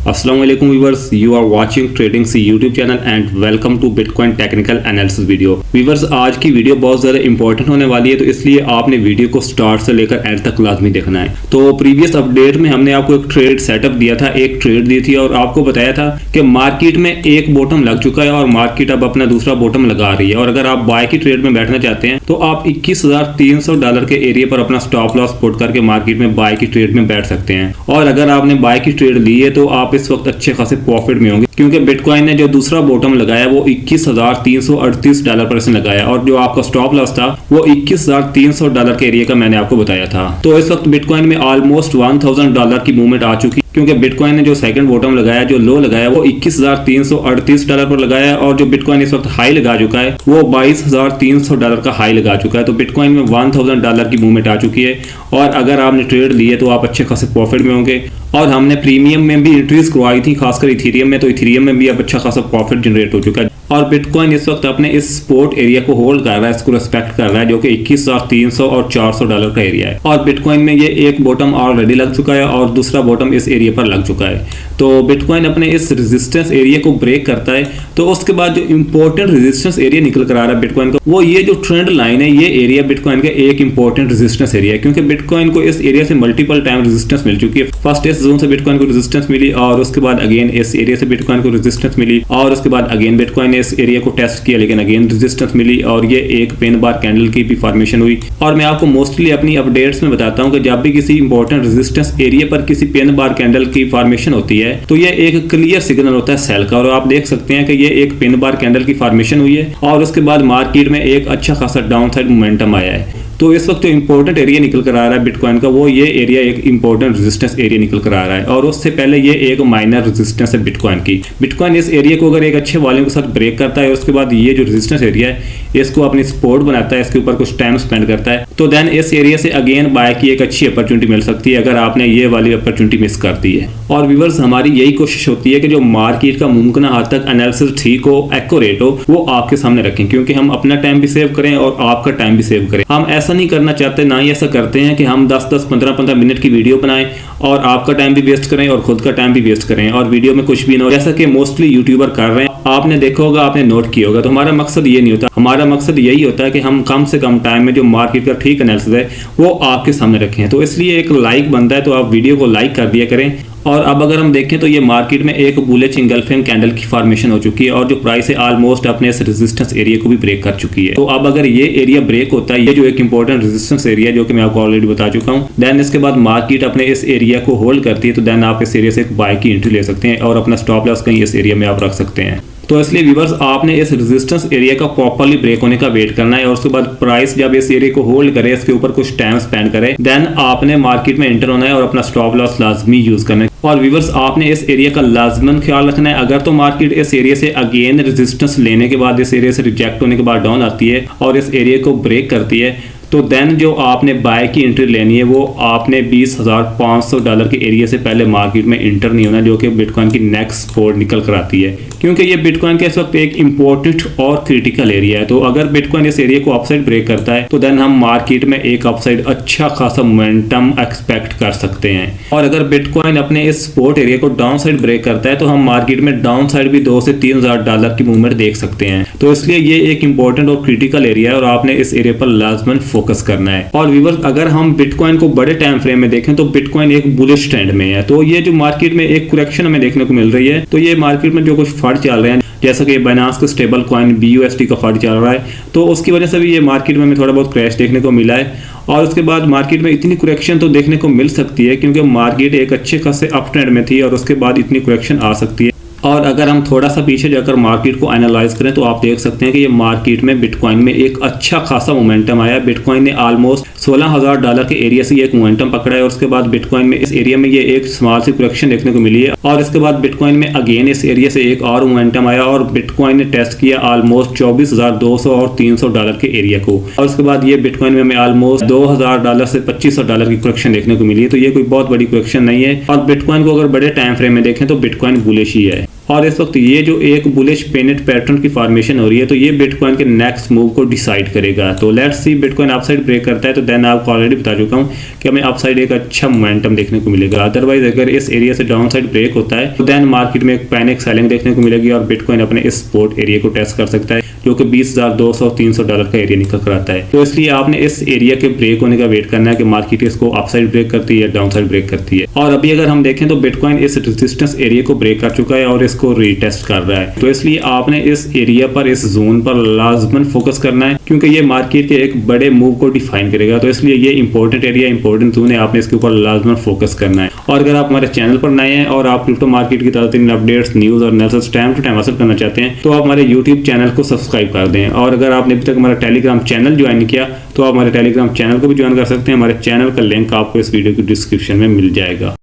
अस्सलाम वालेकुम viewers, you are watching trading C YouTube channel and welcome to Bitcoin technical analysis video. Viewers, आज की video बहुत ज़्यादा इंपॉर्टेंट होने वाली है, तो इसलिए आपने वीडियो को स्टार्ट से लेकर एंड तक लाजमी देखना है। तो प्रीवियस अपडेट में हमने आपको एक ट्रेड सेटअप दिया था, एक ट्रेड दी थी और आपको बताया था कि मार्केट में एक बॉटम लग चुका है और मार्केट अब अपना दूसरा बॉटम लगा रही है। और अगर आप बाय की ट्रेड में बैठना चाहते हैं तो आप $21,300 के एरिया पर अपना स्टॉप लॉस पुट करके मार्केट में बाय की ट्रेड में बैठ सकते हैं। और अगर आपने बाय की ट्रेड ली है तो आप इस वक्त अच्छे खासे प्रॉफिट में होंगे, क्योंकि बिटकॉइन ने जो दूसरा बॉटम लगाया वो $21,338 पर इसने लगाया और जो आपका स्टॉप लॉस था वो $21,300 के एरिया का मैंने आपको बताया था। तो इस वक्त बिटकॉइन में ऑलमोस्ट $1,000 की मूवमेंट आ चुकी, क्योंकि बिटकॉइन ने जो सेकंड बॉटम लगाया, जो लो लगाया वो $21,338 पर लगाया और जो बिटकॉइन इस वक्त हाई लगा चुका है वो $22,300 का हाई लगा चुका है। तो बिटकॉइन में $1,000 की मूवमेंट आ चुकी है और अगर आपने ट्रेड ली है तो आप अच्छे खासे प्रॉफिट में होंगे। और हमने प्रीमियम में भी एंट्रीज करवाई थी, खासकर इथेरियम में, तो इथेरियम में भी अब अच्छा खासा प्रॉफिट जनरेट हो चुका है। और बिटकॉइन इस वक्त अपने इस सपोर्ट एरिया को होल्ड कर रहा है, इसको रिस्पेक्ट कर रहा है, जो कि $21,300 और $400 का एरिया है। और बिटकॉइन में ये एक बॉटम ऑलरेडी लग चुका है और दूसरा बॉटम इस एरिया पर लग चुका है। तो बिटकॉइन अपने इस रेजिस्टेंस एरिया को ब्रेक करता है तो उसके बाद जो इंपॉर्टेंट रेजिस्टेंस एरिया निकल कर आ रहा है बिटकॉइन का, वो ये जो ट्रेंड लाइन है, ये एरिया बिटकॉइन का एक इंपॉर्टेंट रेजिस्टेंस एरिया है, क्योंकि बिटकॉइन को इस एरिया से मल्टीपल टाइम रेजिस्टेंस मिल चुकी है। फर्स्ट इस जोन से बिटकॉइन को रेजिस्टेंस मिली और उसके बाद अगेन इस एरिया से बिटकॉइन को रेजिस्टेंस मिली और उसके बाद अगेन बिटकॉइन ने इस एरिया को टेस्ट किया, लेकिन अगेन रेजिस्टेंस मिली और ये एक पेन बार कैंडल की भी फॉर्मेशन हुई। और मैं आपको मोस्टली अपनी अपडेट्स में बताता हूं कि जब भी किसी इंपॉर्टेंट रेजिस्टेंस एरिया पर किसी पेन बार कैंडल की फॉर्मेशन होती है तो ये एक क्लियर सिग्नल होता है सेल का, और आप देख सकते हैं कि ये एक पेन बार कैंडल की फॉर्मेशन हुई है और उसके बाद मार्केट में एक अच्छा खासा डाउन साइड मोमेंटम आया है। तो इस वक्त जो इंपॉर्टेंट एरिया निकल कर आ रहा है बिटकॉइन का, वो ये एरिया एक इंपॉर्टेंट रेजिस्टेंस एरिया निकल कर आ रहा है और उससे पहले ये एक माइनर रेजिस्टेंस है बिटकॉइन की। बिटकॉइन इस एरिया को अगर एक अच्छे वॉल्यूम के साथ ब्रेक करता है और उसके बाद ये जो रेजिस्टेंस एरिया है इसको अपनी सपोर्ट बनाता है, इसके ऊपर कुछ टाइम स्पेंड करता है, तो देन इस एरिया से अगेन बाय की एक अच्छी अपॉर्चुनिटी मिल सकती है अगर आपने ये वाली अपॉर्चुनिटी मिस कर दी है। और व्यूअर्स, हमारी यही कोशिश होती है कि जो मार्केट का मुमकिन हद तक एनालिसिस ठीक हो, एक्यूरेट हो, वो आपके सामने रखें, क्योंकि हम अपना टाइम भी सेव करें और आपका टाइम भी सेव करें। हम ऐसा नहीं करना चाहते, ना ही ऐसा करते हैं कि हम 10-10, 15-15 मिनट की वीडियो बनाएं और आपका टाइम भी वेस्ट करें और खुद का टाइम भी वेस्ट करें और वीडियो में कुछ भी ना हो, जैसा कि मोस्टली यूट्यूबर कर रहे हैं। आपने देखा होगा, आपने नोट किया होगा। तो हमारा मकसद ये नहीं होता, हमारा मकसद यही होता है कि हम कम से कम टाइम में जो मार्केट का ठीक एनालिसिस है वो आपके सामने रखें। तो इसलिए एक लाइक बनता है, तो आप वीडियो को लाइक कर दिया करें। और अब अगर हम देखें तो ये मार्केट में एक बुलिश इंगल्फिंग कैंडल की फॉर्मेशन हो चुकी है और जो प्राइस है ऑलमोस्ट अपने इस रेजिस्टेंस एरिया को भी ब्रेक कर चुकी है। तो अब अगर ये एरिया ब्रेक होता है, ये जो एक इंपॉर्टेंट रेजिस्टेंस एरिया जो कि मैं आपको ऑलरेडी बता चुका हूँ, देन इसके बाद मार्केट अपने इस एरिया को होल्ड करती है, तो देन आप इस एरिया से एक बाय की एंट्री ले सकते हैं और अपना स्टॉप लॉस कहीं इस एरिया में आप रख सकते हैं। तो इसलिए व्यूअर्स, आपने इस रेजिस्टेंस एरिया का प्रॉपर्ली ब्रेक होने का वेट करना है और उसके बाद प्राइस जब इस एरिया को होल्ड करे, इसके ऊपर कुछ टाइम स्पेंड करे, देन आपने मार्केट में एंटर होना है और अपना स्टॉप लॉस लाजमी यूज करना है। और व्यूअर्स, आपने इस एरिया का लाजमन ख्याल रखना है। अगर तो मार्केट इस एरिया से अगेन रेजिस्टेंस लेने के बाद, इस एरिया से रिजेक्ट होने के बाद डाउन आती है और इस एरिया को ब्रेक करती है, तो देन जो आपने बाय की एंट्री लेनी है वो आपने $20,500 के एरिया से पहले मार्केट में एंटर नहीं होना, जो कि बिटकॉइन की नेक्स्ट सपोर्ट निकल कर आती है, क्योंकि ये बिटकॉइन के इस वक्त एक इंपॉर्टेंट और क्रिटिकल एरिया है। तो अगर बिटकॉइन इस एरिया को अपसाइड ब्रेक करता है तो देन हम मार्केट में एक अपसाइड अच्छा खासा मोमेंटम एक्सपेक्ट कर सकते हैं। और अगर बिटकॉइन अपने इस सपोर्ट एरिया को डाउन साइड ब्रेक करता है तो हम मार्केट में डाउन साइड भी $2,000 से $3,000 की मूवमेंट देख सकते हैं। तो इसलिए ये एक इंपॉर्टेंट और क्रिटिकल एरिया है और आपने इस एरिया पर लाजमन फोकस करना है। और व्यूअर्स, अगर हम बिटकॉइन को बड़े टाइम फ्रेम में देखें तो बिटकॉइन एक बुलिश ट्रेंड में है। तो ये जो मार्केट में एक करेक्शन हमें देखने को मिल रही है, तो ये मार्केट में जो कुछ फंड चल रहे हैं, जैसा कि बाइनेंस का स्टेबल कॉइन BUSD का फंड चल रहा है, तो उसकी वजह से भी ये मार्केट में हमें थोड़ा बहुत क्रैश देखने को मिला है। और उसके बाद मार्केट में इतनी करेक्शन तो देखने को मिल सकती है, क्योंकि मार्केट एक अच्छे खासे अप ट्रेंड में थी और उसके बाद इतनी करेक्शन आ सकती है। और अगर हम थोड़ा सा पीछे जाकर मार्केट को एनालाइज करें तो आप देख सकते हैं कि ये मार्केट में बिटकॉइन में एक अच्छा खासा मोमेंटम आया। बिटकॉइन ने ऑलमोस्ट $16,000 के एरिया से एक मोमेंटम पकड़ा है और उसके बाद बिटकॉइन में इस एरिया में ये एक स्मॉल सी करेक्शन देखने को मिली है और इसके बाद बिटकॉइन में अगेन इस एरिया से एक और मोमेंटम आया और बिटकॉइन ने टेस्ट किया ऑलमोस्ट $24,200 और $300 के एरिया को, और उसके बाद ये बिटकॉइन में हमें ऑलमोस्ट $2,000 से $2,500 की करेक्शन देखने को मिली है। तो ये कोई बहुत बड़ी करेक्शन नहीं है और बिटकॉइन को अगर बड़े टाइम फ्रेम में देखें तो बिटकॉइन बुलिश ही है। और इस वक्त ये जो एक बुलिश पेनेट पैटर्न की फॉर्मेशन हो रही है तो ये बिटकॉइन के नेक्स्ट मूव को डिसाइड करेगा। तो let's see Bitcoin upside break करता है तो देन आपको ऑलरेडी बता चुका हूँ कि हमें अपसाइड एक अच्छा मोमेंटम देखने को मिलेगा। अदरवाइज अगर इस एरिया से डाउन साइड ब्रेक होता है तो देन मार्केट में एक पैनिक सेलिंग देखने को मिलेगी और बिटकॉइन अपने इस सपोर्ट एरिया को टेस्ट कर सकता है जो कि $20,200-300 का एरिया निकल कर आता है। तो इसलिए आपने इस एरिया के ब्रेक होने का वेट करना है कि मार्केट इसको अपसाइड ब्रेक करती है या डाउन साइड ब्रेक करती है। और अभी अगर हम देखें तो बिटकॉइन इस रेजिस्टेंस एरिया को ब्रेक कर चुका है और इसको रीटेस्ट कर रहा है। तो इसलिए आपने इस एरिया पर, इस जोन पर लाजमन फोकस करना है क्योंकि ये मार्केट के एक बड़े मूव को डिफाइन करेगा। तो इसलिए ये इंपॉर्टेंट एरिया, इंपॉर्टेंट जोन है, आपने इसके ऊपर लाजमन फोकस करना है। और अगर आप हमारे चैनल पर नए हैं और आप क्रिप्टो मार्केट की ताज़ा तरीन अपडेट्स, न्यूज़ और एनालिसिस टाइम टू टाइम हासिल करना चाहते हैं तो आप हमारे यूट्यूब चैनल को सब्सक्राइब कर दें। और अगर आपने अभी तक हमारा टेलीग्राम चैनल ज्वाइन किया तो आप हमारे टेलीग्राम चैनल को भी ज्वाइन कर सकते हैं। हमारे चैनल का लिंक आपको इस वीडियो की डिस्क्रिप्शन में मिल जाएगा।